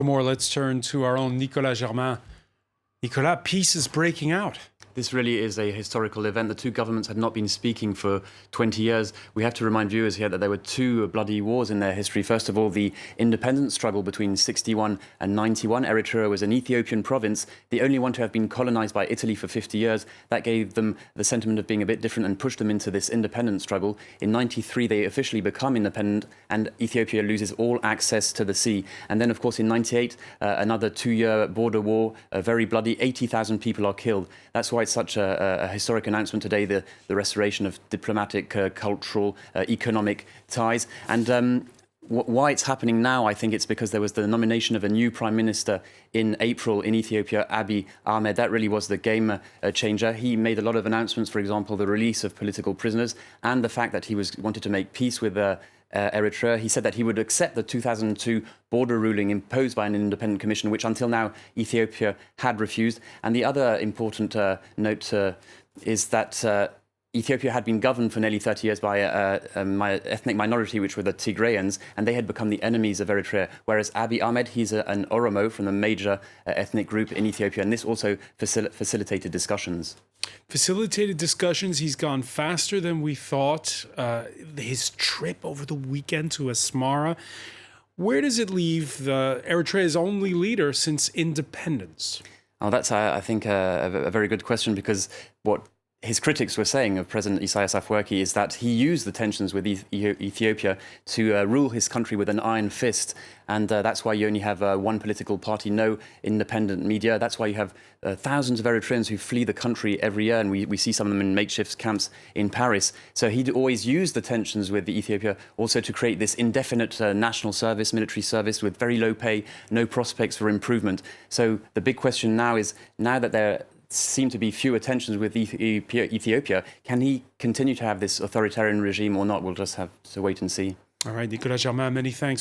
For more, let's turn to our own Nicolas Germain. Nicolas, peace is breaking out. This really is a historical event. The two governments had not been speaking for 20 years. We have to remind viewers here that there were two bloody wars in their history. First of all, the independence struggle between 61 and 91. Eritrea was an Ethiopian province, the only one to have been colonized by Italy for 50 years. That gave them the sentiment of being a bit different and pushed them into this independence struggle. In 93, they officially become independent and Ethiopia loses all access to the sea. And then, of course, in 98, another two-year border war, very bloody. 80,000 people are killed. That's why it's such a historic announcement today, the restoration of diplomatic, cultural, economic ties. And why it's happening now, I think it's because there was the nomination of a new prime minister in April in Ethiopia, Abiy Ahmed. That really was the game changer. He made a lot of announcements, for example, the release of political prisoners and the fact that he wanted to make peace with Eritrea. He said that he would accept the 2002 border ruling imposed by an independent commission, which until now Ethiopia had refused. And the other important note is that Ethiopia had been governed for nearly 30 years by an ethnic minority, which were the Tigrayans, and they had become the enemies of Eritrea. Whereas Abiy Ahmed, he's an Oromo from the major ethnic group in Ethiopia, and this also facilitated discussions. Facilitated discussions. He's gone faster than we thought. His trip over the weekend to Asmara. Where does it leave Eritrea's only leader since independence? Oh, that's, I think, a very good question, because what his critics were saying of President Isaias Afwerki is that he used the tensions with Ethiopia to rule his country with an iron fist. And that's why you only have one political party, no independent media. That's why you have thousands of Eritreans who flee the country every year. And we see some of them in makeshift camps in Paris. So he'd always used the tensions with Ethiopia also to create this indefinite national service, military service with very low pay, no prospects for improvement. So the big question now is, now that there seem to be fewer tensions with Ethiopia, can he continue to have this authoritarian regime or not? We'll just have to wait and see. All right, Nicolas Germain, many thanks.